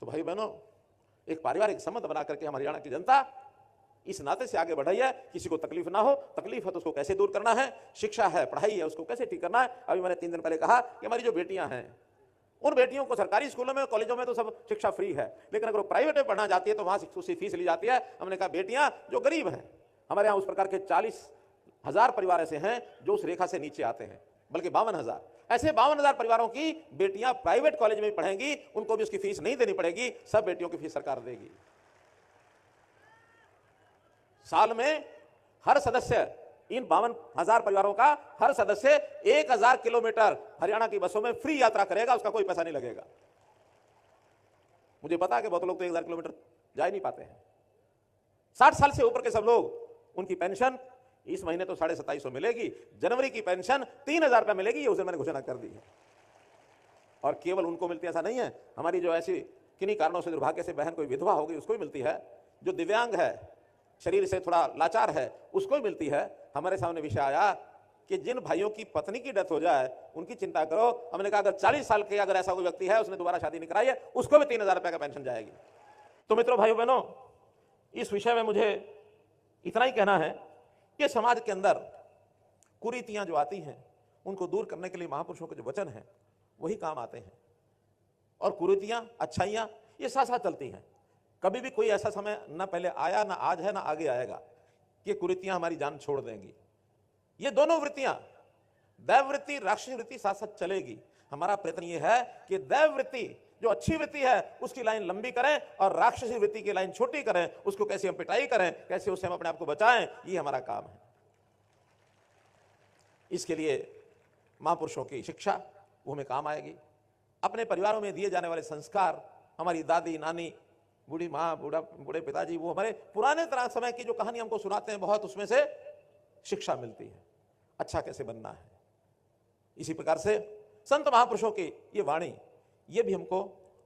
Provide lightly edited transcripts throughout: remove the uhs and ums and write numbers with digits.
तो भाई बहनों, एक पारिवारिक संबंध बना करके हम हरियाणा की जनता इस नाते से आगे बढ़ रही है, किसी को तकलीफ ना हो, तकलीफ है तो उसको कैसे दूर करना है, शिक्षा है, पढ़ाई है, उसको कैसे ठीक करना है। अभी मैंने 3 दिन पहले कहा कि हमारी जो बेटियां हैं, उन बेटियों को सरकारी स्कूलों में, कॉलेजों में तो सब शिक्षा फ्री है, लेकिन अगर वो प्राइवेट में पढ़ना चाहती है तो वहां उसकी फीस ली जाती है। हमने कहा बेटियां जो गरीब हैं, हमारे यहाँ उस प्रकार के 40,000 परिवार ऐसे हैं जो उस रेखा से नीचे आते हैं, बल्कि 52,000, ऐसे 52,000 परिवारों की बेटियां प्राइवेट कॉलेज में पढ़ेंगी, उनको भी उसकी फीस नहीं देनी पड़ेगी, सब बेटियों की फीस सरकार देगी। साल में हर सदस्य, इन 52,000 परिवारों का हर सदस्य 1,000 किलोमीटर हरियाणा की बसों में फ्री यात्रा करेगा, उसका कोई पैसा नहीं लगेगा। मुझे पता है कि बहुत लोग तो 1,000 किलोमीटर जा ही नहीं पाते हैं। 60 साल से ऊपर के सब लोग, उनकी पेंशन इस महीने तो 2750 मिलेगी, जनवरी की पेंशन 3,000 रुपया मिलेगी, ये उसे मैंने घोषणा कर दी है। और केवल उनको मिलती है ऐसा नहीं है, हमारी जो ऐसी किन्हीं कारणों से दुर्भाग्य से बहन कोई विधवा हो गई उसको भी मिलती है, जो दिव्यांग है, शरीर से थोड़ा लाचार है, उसको भी मिलती है। हमारे सामने विषय आया कि जिन भाइयों की पत्नी की डेथ हो जाए उनकी चिंता करो। हमने कहा अगर 40 साल के अगर ऐसा कोई व्यक्ति है, उसने दोबारा शादी नहीं कराई है, उसको भी 3,000 रुपये का पेंशन जाएगी। तो मित्रों, भाइयों बहनों, इस विषय में मुझे इतना ही कहना है कि समाज के अंदर कुरीतियां जो आती हैं उनको दूर करने के लिए महापुरुषों के जो वचन हैं वही काम आते हैं। और कुरीतियां, अच्छाइयां ये साथ साथ चलती हैं। कभी भी कोई ऐसा समय ना पहले आया, ना आज है, ना आगे आएगा कि कुरीतियां हमारी जान छोड़ देंगी। ये दोनों वृत्तियां, दैव वृत्ति, राक्षस वृत्ति साथ साथ चलेगी। हमारा प्रयत्न ये है कि दैव वृत्ति जो अच्छी वृत्ति है उसकी लाइन लंबी करें और राक्षसी वृत्ति की लाइन छोटी करें। उसको कैसे हम पिटाई करें, कैसे उससे हम अपने आप को बचाएं, ये हमारा काम है। इसके लिए महापुरुषों की शिक्षा वो हमें काम आएगी। अपने परिवारों में दिए जाने वाले संस्कार, हमारी दादी, नानी, बूढ़ी माँ, बूढ़े पिताजी, वो हमारे पुराने तरह समय की जो कहानी हमको सुनाते हैं बहुत, उसमें से शिक्षा मिलती है, अच्छा कैसे बनना है। इसी प्रकार से संत महापुरुषों की ये वाणी, ये भी हमको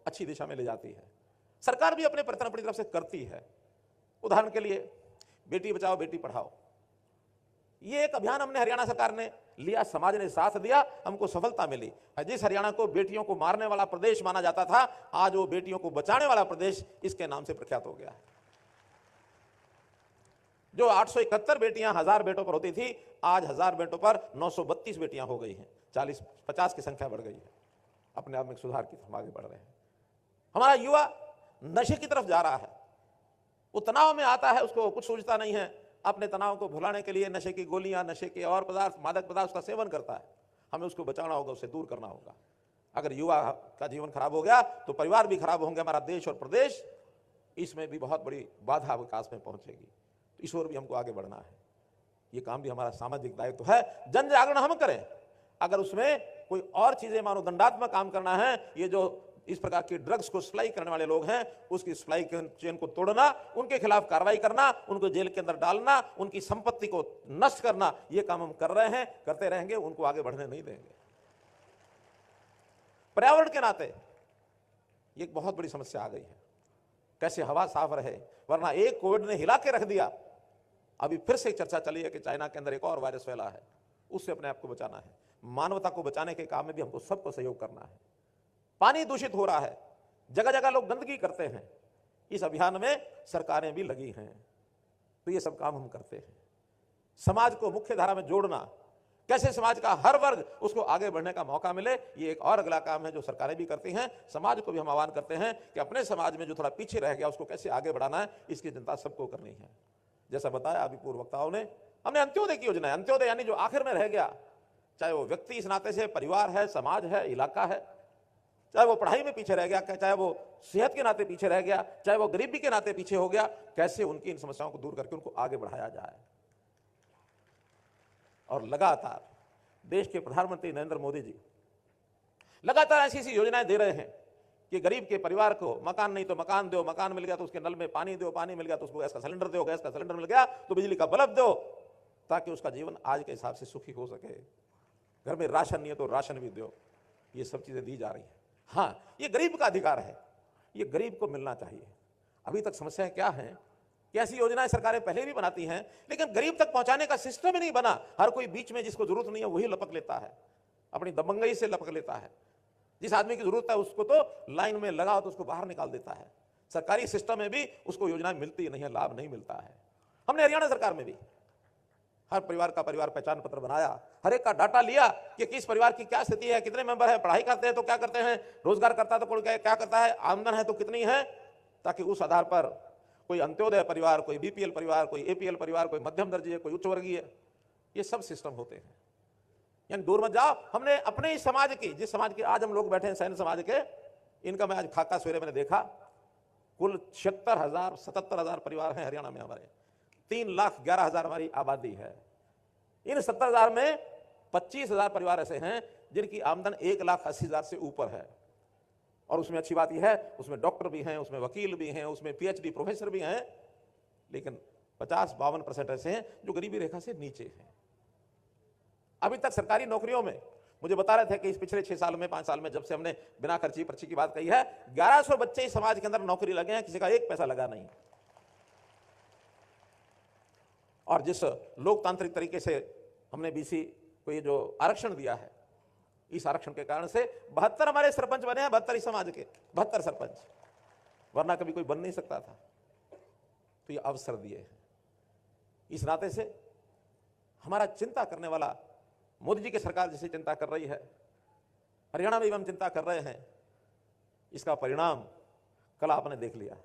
अच्छी दिशा में ले जाती है। सरकार भी अपने प्रयत्न अपनी तरफ से करती है। उदाहरण के लिए बेटी बचाओ बेटी पढ़ाओ, ये एक अभियान हमने हरियाणा सरकार ने लिया, समाज ने साथ दिया, हमको सफलता मिली। जिस हरियाणा को बेटियों को मारने वाला प्रदेश माना जाता था, आज वो बेटियों को बचाने वाला प्रदेश इसके नाम से प्रख्यात हो गया है। जो 871 बेटियां 1000 बेटों पर होती थी, आज 1000 बेटों पर 932 बेटियां हो गई हैं। 40-50 की संख्या बढ़ गई है। अपने आप में सुधार की तरफ आगे बढ़ रहे हैं। हमारा युवा नशे की तरफ जा रहा है। वो तनाव में आता है, उसको कुछ सोचता नहीं है, अपने तनाव को भुलाने के लिए नशे की गोलियां, नशे के और पदार्थ, मादक पदार्थ का सेवन करता है। हमें उसको बचाना होगा, उससे दूर करना होगा। अगर युवा का जीवन खराब हो गया तो परिवार भी खराब होंगे, हमारा देश और प्रदेश, इसमें भी बहुत बड़ी बाधा विकास में पहुंचेगी। तो इस ओर भी हमको आगे बढ़ना है। ये काम भी हमारा सामाजिक दायित्व है। जन जागरण हम करें। अगर उसमें कोई और चीजें मानो दंडात्मक काम करना है, ये जो इस प्रकार की ड्रग्स को सप्लाई करने वाले लोग हैं, उसकी सप्लाई चेन को तोड़ना, उनके खिलाफ कार्रवाई करना, उनको जेल के अंदर डालना, उनकी संपत्ति को नष्ट करना, ये काम हम कर रहे हैं, करते रहेंगे, उनको आगे बढ़ने नहीं देंगे। पर्यावरण के नाते ये एक बहुत बड़ी समस्या आ गई है, कैसे हवा साफ रहे, वरना एक कोविड ने हिला के रख दिया। अभी फिर से एक चर्चा चली है कि चाइना के अंदर एक और वायरस फैला है, उससे अपने आप को बचाना है। मानवता को बचाने के काम में भी हमको सबको सहयोग करना है। पानी दूषित हो रहा है, जगह जगह लोग गंदगी करते हैं, इस अभियान में सरकारें भी लगी हैं। तो ये सब काम हम करते हैं। समाज को मुख्य धारा में जोड़ना, कैसे समाज का हर वर्ग उसको आगे बढ़ने का मौका मिले, ये एक और अगला काम है जो सरकारें भी करती हैं। समाज को भी हम आह्वान करते हैं कि अपने समाज में जो थोड़ा पीछे रह गया उसको कैसे आगे बढ़ाना है, इसकी चिंता सबको करनी है। जैसा बताया अभी पूर्व वक्ताओं ने, हमने अंत्योदय की योजना है। अंत्योदय यानी जो आखिर में रह गया, चाहे वो व्यक्ति इस नाते से, परिवार है, समाज है, इलाका है, चाहे वो पढ़ाई में पीछे रह गया, चाहे वो सेहत के नाते पीछे रह गया, चाहे वो गरीबी के नाते पीछे हो गया, कैसे उनकी इन समस्याओं को दूर करके उनको आगे बढ़ाया जाए। और लगातार देश के प्रधानमंत्री नरेंद्र मोदी जी लगातार ऐसी ऐसी योजनाएं दे रहे हैं कि गरीब के परिवार को मकान नहीं तो मकान दो, मकान मिल गया तो उसके नल में पानी दो, पानी मिल गया तो उसको गैस का सिलेंडर दो, गैस का सिलेंडर मिल गया तो बिजली का बल्ब दो, ताकि उसका जीवन आज के हिसाब से सुखी हो सके। घर में राशन नहीं है तो राशन भी दो। ये सब चीजें दी जा रही हैं। हाँ, ये गरीब का अधिकार है, ये गरीब को मिलना चाहिए। अभी तक समस्याएं क्या हैं कि ऐसी योजनाएं सरकारें पहले भी बनाती हैं, लेकिन गरीब तक पहुंचाने का सिस्टम ही नहीं बना। हर कोई बीच में जिसको जरूरत नहीं है वही लपक लेता है, अपनी दबंगई से लपक लेता है। जिस आदमी की जरूरत है उसको तो लाइन में लगाओ तो उसको बाहर निकाल देता है। सरकारी सिस्टम में भी उसको योजनाएं मिलती नहीं है, लाभ नहीं मिलता है। हमने हरियाणा सरकार में भी हर परिवार का परिवार पहचान पत्र बनाया, हर एक का डाटा लिया कि किस परिवार की क्या स्थिति है, कितने मेंबर है, पढ़ाई करते हैं तो क्या करते हैं, रोजगार करता है तो कोई क्या करता है, आमदन है तो कितनी है, ताकि उस आधार पर कोई अंत्योदय परिवार, कोई बीपीएल परिवार, कोई एपीएल परिवार, कोई मध्यम दर्जे, कोई उच्च वर्गीय, ये सब सिस्टम होते हैं। यानी दूर मत जाओ। हमने अपने ही समाज की, जिस समाज के आज हम लोग बैठे हैं, सैन्य समाज के, इनका मैं आज खाका सवेरे मैंने देखा, कुल 77,000 परिवार हैं हरियाणा में हमारे, 3,11,000 हमारी आबादी है। इन 70,000 में 25,000 परिवार ऐसे हैं जिनकी आमदन 1,80,000 से ऊपर है। और उसमें अच्छी बात यह है, उसमें डॉक्टर भी हैं, उसमें वकील भी हैं, उसमें पीएचडी प्रोफेसर भी हैं, लेकिन 50-52% ऐसे हैं जो गरीबी रेखा से नीचे हैं। अभी तक सरकारी नौकरियों में मुझे बता रहे थे कि इस पिछले 6 साल में, 5 साल में, जब से हमने बिना खर्ची पर्ची की बात कही है, 1100 बच्चे इस समाज के अंदर नौकरी लगे हैं, किसी का एक पैसा लगा नहीं। और जिस लोकतांत्रिक तरीके से हमने बीसी को ये जो आरक्षण दिया है, इस आरक्षण के कारण से 72 हमारे सरपंच बने हैं, 72 समाज के 72 सरपंच, वरना कभी कोई बन नहीं सकता था। तो ये अवसर दिए हैं। इस नाते से हमारा चिंता करने वाला, मोदी जी की सरकार जैसी चिंता कर रही है, हरियाणा में भी हम चिंता कर रहे हैं, इसका परिणाम कल आपने देख लिया।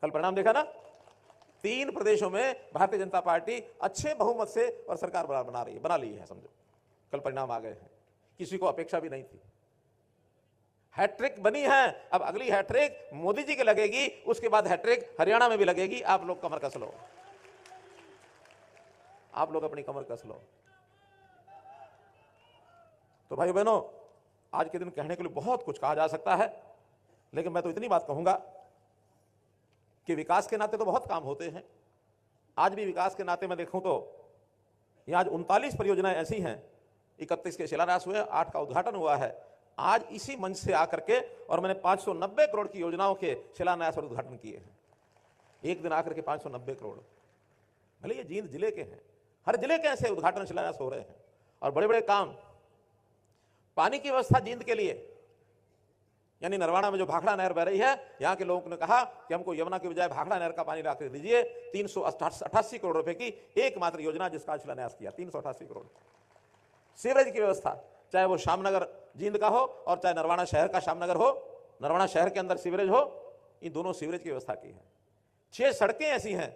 कल परिणाम देखा ना, 3 प्रदेशों में भारतीय जनता पार्टी अच्छे बहुमत से और सरकार बना ली है, समझो। कल परिणाम आ गए हैं, किसी को अपेक्षा भी नहीं थी। हैट्रिक बनी है। अब अगली हैट्रिक मोदी जी की लगेगी, उसके बाद हैट्रिक हरियाणा में भी लगेगी। आप लोग कमर कस लो, आप लोग अपनी कमर कस लो। तो भाई बहनों, आज के दिन कहने के लिए बहुत कुछ कहा जा सकता है, लेकिन मैं तो इतनी बात कहूंगा कि विकास के नाते तो बहुत काम होते हैं। आज भी विकास के नाते मैं देखूं तो यहां आज 39 परियोजनाएं ऐसी हैं, 31 के शिलान्यास हुए, 8 का उद्घाटन हुआ है। आज इसी मंच से आकर के और मैंने 590 करोड़ की योजनाओं के शिलान्यास और उद्घाटन किए हैं। एक दिन आकर के 590 करोड़, भले ये जींद जिले के हैं, हर जिले के ऐसे उद्घाटन शिलान्यास हो रहे हैं। और बड़े बड़े काम, पानी की व्यवस्था जींद के लिए, यानी नरवाना में जो भाखड़ा नहर बह रही है, यहां के लोगों ने कहा कि हमको यमुना के बजाय भाखड़ा नहर का पानी लाकर दीजिए। 388 करोड़ रुपए की एकमात्र योजना जिसका शिलान्यास किया, 388 करोड़। सीवरेज की व्यवस्था, चाहे वो श्यामनगर जींद का हो और चाहे नरवाना शहर का श्यामनगर हो, नरवाना शहर के अंदर सीवरेज हो, इन दोनों सीवरेज की व्यवस्था की है। 6 सड़कें ऐसी हैं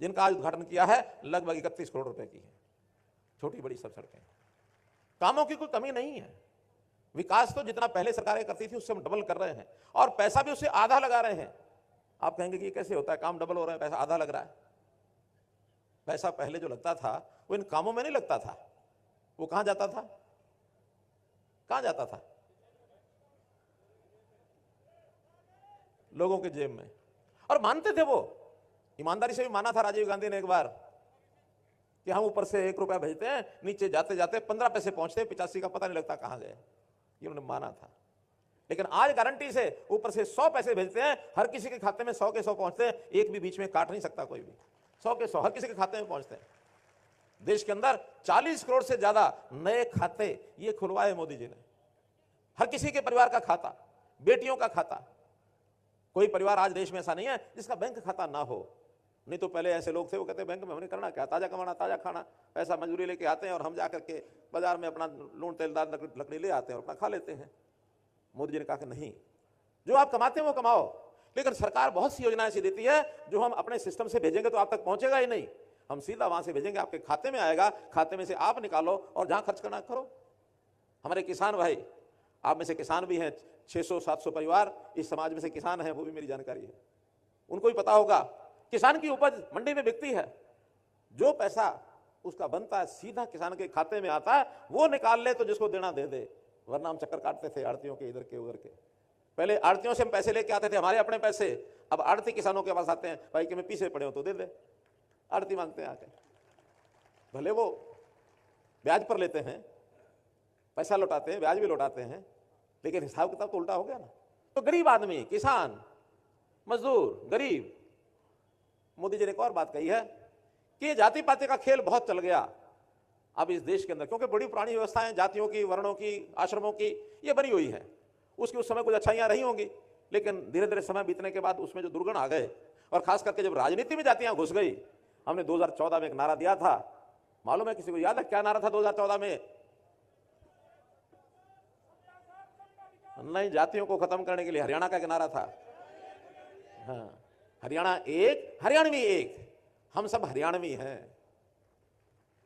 जिनका आज उद्घाटन किया है, लगभग 31 करोड़ रुपए की है, छोटी बड़ी सब सड़कें। कामों की कोई कमी नहीं है। विकास तो जितना पहले सरकारें करती थी उससे हम डबल कर रहे हैं, और पैसा भी उससे आधा लगा रहे हैं। आप कहेंगे कि ये कैसे होता है, काम डबल हो रहा है, पैसा आधा लग रहा है। पैसा पहले जो लगता था वो इन कामों में नहीं लगता था, वो कहां जाता था, कहां जाता था? लोगों के जेब में। और मानते थे वो, ईमानदारी से भी माना था राजीव गांधी ने एक बार कि हम ऊपर से 1 रुपया भेजते हैं, नीचे जाते जाते 15 पैसे पहुंचते, 85 का पता नहीं लगता कहां गए, ये उन्होंने माना था। लेकिन आज गारंटी से ऊपर से 100 पैसे भेजते हैं, हर किसी के खाते में 100 के 100 पहुंचते हैं, एक भी बीच में काट नहीं सकता कोई भी, 100 के 100 हर किसी के खाते में पहुंचते हैं। देश के अंदर 40 करोड़ से ज्यादा नए खाते ये खुलवाए मोदी जी ने, हर किसी के परिवार का खाता, बेटियों का खाता। कोई परिवार आज देश में ऐसा नहीं है जिसका बैंक खाता ना हो। नहीं तो पहले ऐसे लोग थे, वो कहते बैंक में हमने करना क्या, ताजा कमाना, ताजा खाना, पैसा मजदूरी लेके आते हैं और हम जाकर के बाजार में अपना लूण तेलदार लकड़ी ले आते हैं और अपना खा लेते हैं। मोदी जी ने कहा कि नहीं, जो आप कमाते हैं वो कमाओ, लेकिन सरकार बहुत सी योजनाएं ऐसी देती है जो हम अपने सिस्टम से भेजेंगे तो आप तक पहुंचेगा ही नहीं, हम सीधा वहां से भेजेंगे, आपके खाते में आएगा, खाते में से आप निकालो और जहां खर्च करना करो। हमारे किसान भाई, आप में से किसान भी हैं, 600-700 परिवार इस समाज में से किसान हैं, वो भी मेरी जानकारी है, उनको भी पता होगा किसान की उपज मंडी में बिकती है, जो पैसा उसका बनता है सीधा किसान के खाते में आता है, वो निकाल ले तो जिसको देना दे दे, वरना हम चक्कर काटते थे आड़तियों के, इधर के उधर के। पहले आड़तियों से हम पैसे लेके आते थे, हमारे अपने पैसे, अब आड़ती किसानों के पास आते हैं, भाई कि मैं पीछे पड़े हो तो दे दे, आड़ती मांगते हैं आके, भले वो ब्याज पर लेते हैं, पैसा लौटाते हैं, ब्याज भी लौटाते हैं, लेकिन हिसाब किताब तो उल्टा हो गया ना। तो गरीब आदमी, किसान, मजदूर, गरीब, मोदी जी ने एक और बात कही है कि जाति पाति का खेल बहुत चल गया, अब इस देश के अंदर, क्योंकि बड़ी पुरानी व्यवस्थाएं जातियों की, वर्णों की, आश्रमों की ये बनी हुई है, उसकी उस समय कुछ अच्छाइयां रही होंगी, लेकिन धीरे धीरे समय बीतने के बाद उसमें जो दुर्गुण आ गए, और खास करके जब राजनीति में जातियां घुस गई। हमने 2014 में एक नारा दिया था, मालूम है किसी को याद है क्या नारा था 2014 में? नहीं, जातियों को खत्म करने के लिए हरियाणा का एक नारा था। हाँ, हरियाणा एक, हरियाणवी एक, हम सब हरियाणवी हैं।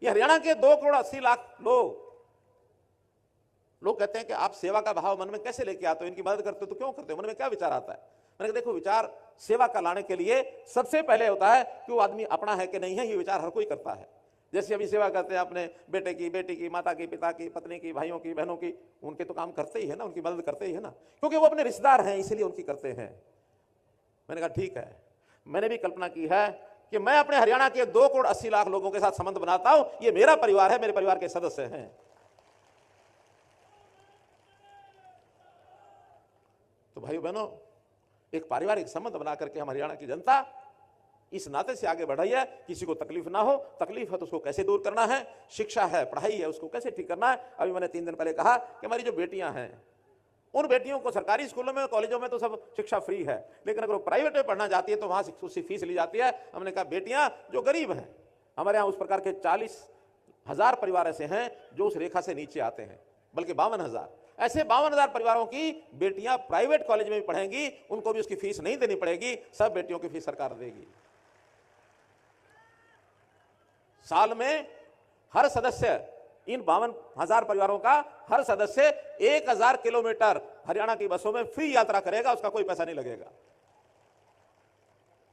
ये हरियाणा के 2,80,00,000 लोग कहते हैं कि आप सेवा का भाव मन में कैसे लेके आते हो, इनकी मदद करते हो तो क्यों करते हो, मन में क्या विचार आता है? मैंने कहा देखो, विचार सेवा का लाने के लिए सबसे पहले होता है कि वो आदमी अपना है कि नहीं है, ये विचार हर कोई करता है। जैसे अभी सेवा करते हैं अपने बेटे की, बेटी की, माता की, पिता की, पत्नी की, भाइयों की, बहनों की, उनके तो काम करते ही है ना, उनकी मदद करते ही है ना, क्योंकि वो अपने रिश्तेदार हैं, इसलिए उनकी करते हैं। मैंने कहा ठीक है, मैंने भी कल्पना की है कि मैं अपने हरियाणा के 2,80,00,000 लोगों के साथ संबंध बनाता हूं, ये मेरा परिवार है, मेरे परिवार के सदस्य हैं। तो भाइयों बहनों, एक पारिवारिक संबंध बना करके हम हरियाणा की जनता इस नाते से आगे बढ़ रही है। किसी को तकलीफ ना हो, तकलीफ है तो उसको कैसे दूर करना है, शिक्षा है, पढ़ाई है, उसको कैसे ठीक करना है। अभी मैंने 3 दिन पहले कहा कि हमारी जो बेटियां हैं, उन बेटियों को सरकारी स्कूलों में, कॉलेजों में तो सब शिक्षा फ्री है, लेकिन अगर वो प्राइवेट में पढ़ना चाहती है तो वहां उसकी फीस ली जाती है। हमने कहा बेटियां जो गरीब हैं, हमारे यहाँ उस प्रकार के 40,000 परिवार ऐसे हैं जो उस रेखा से नीचे आते हैं, बल्कि 52,000 ऐसे 52,000 परिवारों की बेटियां प्राइवेट कॉलेज में भी पढ़ेंगी, उनको भी उसकी फीस नहीं देनी पड़ेगी, सब बेटियों की फीस सरकार देगी। साल में हर सदस्य, इन 52,000 परिवारों का हर सदस्य 1,000 किलोमीटर हरियाणा की बसों में फ्री यात्रा करेगा, उसका कोई पैसा नहीं लगेगा।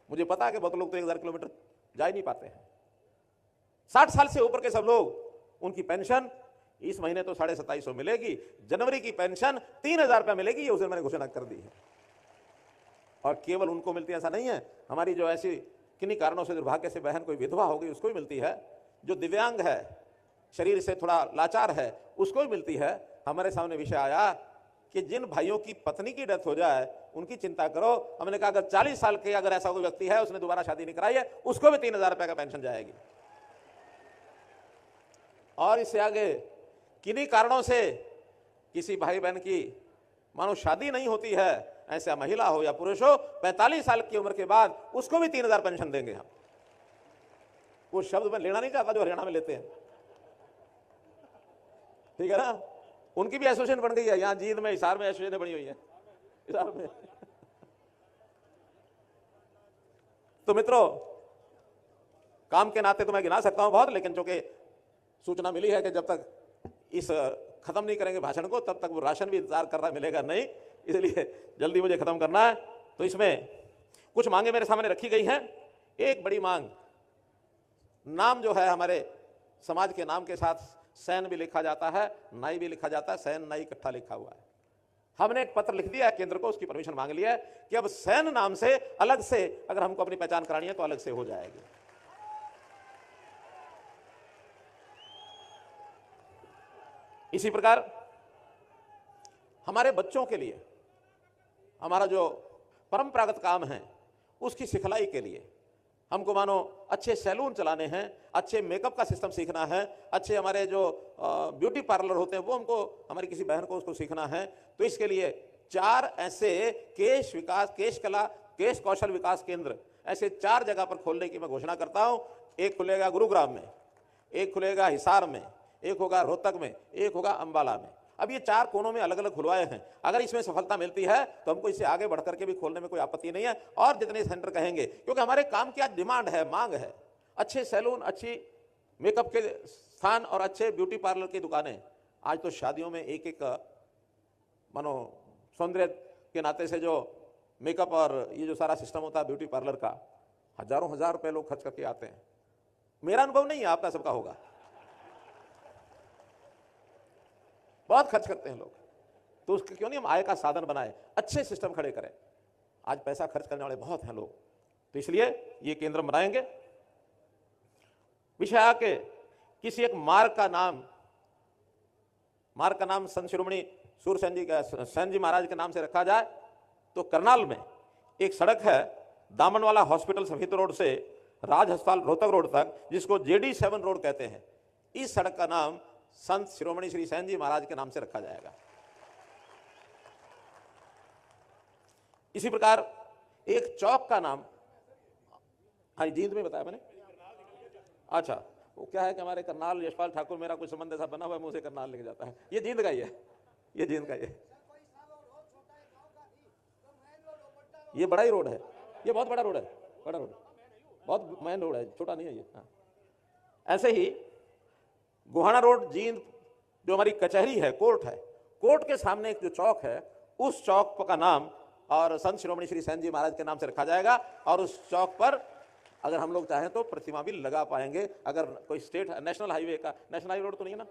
मुझे पता है कि बहुत लोग तो 1,000 किलोमीटर जा ही नहीं पाते हैं। 60 साल से ऊपर के सब लोग, उनकी पेंशन इस महीने तो 2750 मिलेगी, जनवरी की पेंशन 3,000 रुपया मिलेगी, ये उस दिन मैंने घोषणा कर दी है। और केवल उनको मिलती है ऐसा नहीं है, हमारी जो ऐसी किन्हीं कारणों से दुर्भाग्य से बहन कोई विधवा हो गई उसको भी मिलती है, जो दिव्यांग है, शरीर से थोड़ा लाचार है, उसको भी मिलती है। हमारे सामने विषय आया कि जिन भाइयों की पत्नी की डेथ हो जाए उनकी चिंता करो। हमने कहा अगर 40 साल के अगर ऐसा कोई व्यक्ति है, उसने दोबारा शादी नहीं कराई है, उसको भी 3,000 रुपए का पेंशन जाएगी। और इससे आगे किन्हीं कारणों से किसी भाई बहन की मानो शादी नहीं होती है, ऐसा महिला हो या पुरुष हो, 45 साल की उम्र के बाद उसको भी 3,000 पेंशन देंगे हम। वो शब्द मैं लेना नहीं चाहता जो हरियाणा में लेते हैं, ठीक है ना। उनकी भी एसोसिएशन बन गई है, यहां जींद में, हिसार में एसोसिएशन बनी हुई है, हिसार में। तो मित्रों, काम के नाते तो मैं गिना सकता हूं बहुत, लेकिन चूंकि सूचना मिली है कि जब तक इस खत्म नहीं करेंगे भाषण को, तब तक वो राशन भी इंतजार कर रहा मिलेगा नहीं, इसलिए जल्दी मुझे खत्म करना है। तो इसमें कुछ मांगे मेरे सामने रखी गई हैं। एक बड़ी मांग, नाम जो है हमारे समाज के नाम के साथ सैन भी लिखा जाता है, नाई भी लिखा जाता है, सैन नाई इकट्ठा लिखा हुआ है। हमने एक पत्र लिख दिया है केंद्र को, उसकी परमिशन मांग लिया है कि अब सैन नाम से अलग से अगर हमको अपनी पहचान करानी है तो अलग से हो जाएगी। इसी प्रकार हमारे बच्चों के लिए हमारा जो परंपरागत काम है उसकी सिखलाई के लिए हमको मानो अच्छे सैलून चलाने हैं, अच्छे मेकअप का सिस्टम सीखना है, अच्छे हमारे जो ब्यूटी पार्लर होते हैं वो हमको, हमारी किसी बहन को उसको सीखना है। तो इसके लिए 4 ऐसे केश विकास, केश कला, केश कौशल विकास केंद्र ऐसे 4 जगह पर खोलने की मैं घोषणा करता हूं। एक खुलेगा गुरुग्राम में, एक खुलेगा हिसार में, एक होगा रोहतक में, एक होगा अंबाला में। अब ये 4 कोनों में अलग अलग खुलवाए हैं। अगर इसमें सफलता मिलती है तो हमको इससे आगे बढ़ करके भी खोलने में कोई आपत्ति नहीं है, और जितने सेंटर कहेंगे, क्योंकि हमारे काम की आज डिमांड है, मांग है। अच्छे सैलून, अच्छी मेकअप के स्थान और अच्छे ब्यूटी पार्लर की दुकानें। आज तो शादियों में एक एक मानो सौंदर्य के नाते से जो मेकअप और ये जो सारा सिस्टम होता है ब्यूटी पार्लर का, हजारों हजार रुपए लोग खर्च करके आते हैं। मेरा अनुभव नहीं है, आपका सबका होगा, बहुत खर्च करते हैं लोग। तो उसके क्यों नहीं हम आय का साधन बनाए, अच्छे सिस्टम खड़े करें। आज पैसा खर्च करने वाले बहुत हैं लोग, तो इसलिए ये केंद्र बनाएंगे। विषय आके किसी एक मार्ग का नाम संत शिरोमणि सूरसेन जी महाराज के नाम से रखा जाए तो करनाल में एक सड़क है दामनवाला हॉस्पिटल सफेद रोड से राज अस्पताल रोहतक रोड तक, जिसको JD7 रोड कहते हैं। इस सड़क का नाम संत शिरोमणि श्री सैन जी महाराज के नाम से रखा जाएगा। इसी प्रकार एक चौक का नाम, हाँ जींद में बताया मैंने। अच्छा, वो क्या है कि हमारे करनाल यशपाल ठाकुर, मेरा कुछ संबंध ऐसा बना हुआ है, मुंह से करनाल लेके जाता है। ये जींद का ही है, ये जींद का ही है। ये बड़ा ही रोड है, ये बहुत बड़ा रोड है, बड़ा रोड, बहुत मेन रोड है, छोटा नहीं है ये। हाँ। ऐसे ही गोहाना रोड जींद, जो हमारी कचहरी है, कोर्ट है, कोर्ट के सामने एक जो चौक है, उस चौक का नाम और संत शिरोमणि श्री सैन जी महाराज के नाम से रखा जाएगा। और उस चौक पर अगर हम लोग चाहें तो प्रतिमा भी लगा पाएंगे। अगर कोई स्टेट नेशनल हाईवे का, नेशनल हाईवे रोड तो नहीं है ना,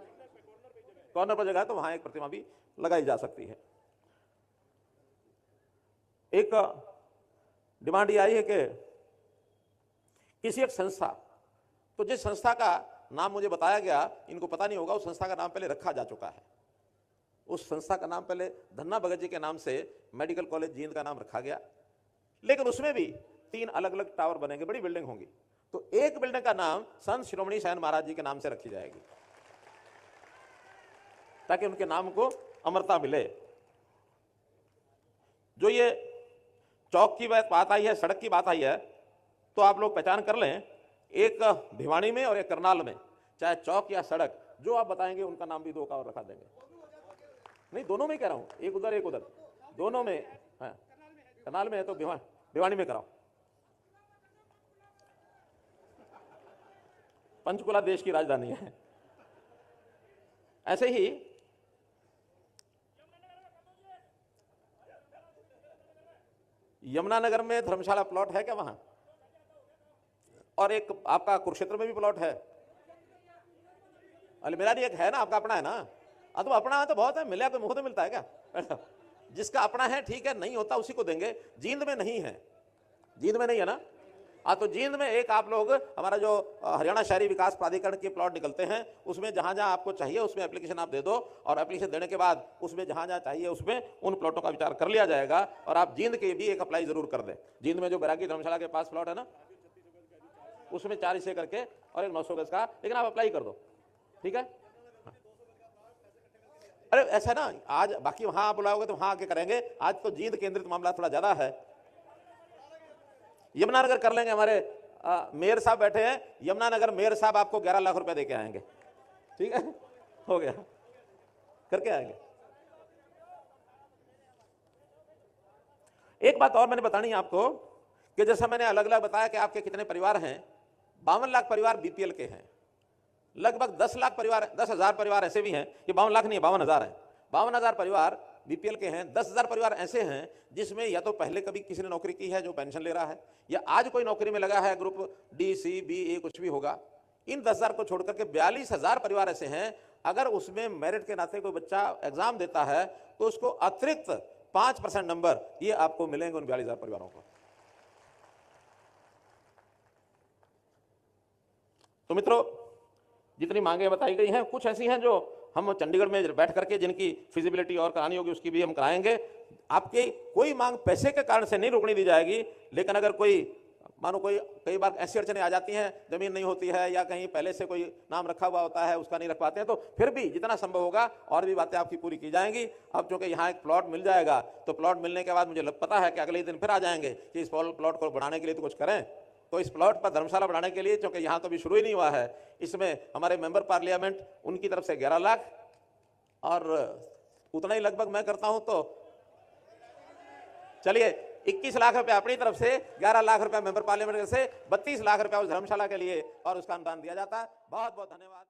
कॉर्नर पर जगह है तो वहां एक प्रतिमा भी लगाई जा सकती है। एक डिमांड ये आई है कि किसी एक संस्था, तो जिस संस्था का नाम मुझे बताया गया, इनको पता नहीं होगा, उस संस्था का नाम पहले रखा जा चुका है। उस संस्था का नाम पहले धन्ना भगत जी के नाम से मेडिकल कॉलेज जींद का नाम रखा गया, लेकिन उसमें भी 3 अलग अलग टावर बनेंगे, बड़ी बिल्डिंग होंगी। तो एक बिल्डिंग का नाम संत शिरोमणि सैन महाराज जी के नाम से रखी जाएगी, ताकि उनके नाम को अमरता मिले। जो ये चौक की बात आई है, सड़क की बात आई है, तो आप लोग पहचान कर लें, एक भिवानी में और एक करनाल में, चाहे चौक या सड़क, जो आप बताएंगे उनका नाम भी 2 का और रखा देंगे। नहीं, दोनों में कह रहा हूं, एक उधर एक उधर, दोनों में है। करनाल में है तो भिवानी में कराओ। पंचकुला देश की राजधानी है। ऐसे ही यमुनानगर में धर्मशाला प्लॉट है क्या वहां? और एक आपका कुरुक्षेत्र में भी प्लॉट है। अरे मेरा नहीं, एक है ना, आपका अपना है ना। तो अपना है तो बहुत है, मिले तो मुंह तो मिलता है क्या? जिसका अपना है ठीक है, नहीं होता उसी को देंगे। जींद में नहीं है, जींद में नहीं है ना। तो जींद में एक आप लोग, हमारा जो हरियाणा शहरी विकास प्राधिकरण के प्लॉट निकलते हैं, उसमें जहां जहां आपको चाहिए उसमें एप्लीकेशन आप दे दो, और एप्लीकेशन देने के बाद उसमें जहां जहां चाहिए उसमें उन प्लॉटों का विचार कर लिया जाएगा। और आप जींद के भी एक अप्लाई जरूर कर दें। जींद में जो बैरागी धर्मशाला के पास प्लॉट है ना, उसमें 4 हिस्से करके और एक 900 गज का, लेकिन आप अप्लाई कर दो, ठीक है। अरे ऐसा ना, आज बाकी वहां आप बुलाओगे तो वहां आके करेंगे, आज तो जींद केंद्रित मामला थोड़ा ज्यादा है। यमुनानगर कर लेंगे, हमारे मेयर साहब बैठे हैं, यमुनानगर मेयर साहब आपको 11 लाख रुपए देके आएंगे, ठीक है, हो गया, करके आएंगे। एक बात और मैंने बतानी है आपको कि जैसा मैंने अलग अलग बताया कि आपके कितने परिवार हैं, 52 लाख परिवार बीपीएल के हैं, लगभग 10 लाख परिवार, 10,000 परिवार ऐसे भी हैं, ये 52 लाख नहीं है, 52,000 है, 52,000 परिवार बीपीएल के हैं। 10,000 परिवार ऐसे हैं जिसमें या तो पहले कभी किसी ने नौकरी की है जो पेंशन ले रहा है, या आज कोई नौकरी में लगा है, ग्रुप डी सी बी ए कुछ भी होगा। इन 10,000 को छोड़कर के 42,000 परिवार ऐसे हैं, अगर उसमें मेरिट के नाते कोई बच्चा एग्जाम देता है तो उसको अतिरिक्त 5% नंबर ये आपको मिलेंगे उन 42,000 परिवारों को। तो मित्रों, जितनी मांगे बताई गई हैं, कुछ ऐसी हैं जो हम चंडीगढ़ में बैठ करके जिनकी फिजिबिलिटी और करानी होगी उसकी भी हम कराएंगे। आपकी कोई मांग पैसे के कारण से नहीं रोकने दी जाएगी, लेकिन अगर कोई, मानो कोई, कई बार ऐसी अड़चनें आ जाती हैं, जमीन नहीं होती है या कहीं पहले से कोई नाम रखा हुआ होता है उसका नहीं रख पाते हैं, तो फिर भी जितना संभव होगा और भी बातें आपकी पूरी की जाएंगी। अब चूंकि यहाँ एक प्लॉट मिल जाएगा तो प्लॉट मिलने के बाद मुझे पता है कि अगले दिन फिर आ जाएंगे कि इस प्लॉट को बढ़ाने के लिए तो कुछ करें। तो इस प्लॉट पर धर्मशाला बढ़ाने के लिए, क्योंकि यहाँ तो अभी शुरू ही नहीं हुआ है, इसमें हमारे मेंबर पार्लियामेंट उनकी तरफ से 11 लाख और उतना ही लगभग मैं करता हूं, तो चलिए 21 लाख रुपए अपनी तरफ से, 11 लाख रुपए मेंबर पार्लियामेंट से, 32 लाख रुपए उस धर्मशाला के लिए और उसका अनुदान दिया जाता है। बहुत बहुत धन्यवाद।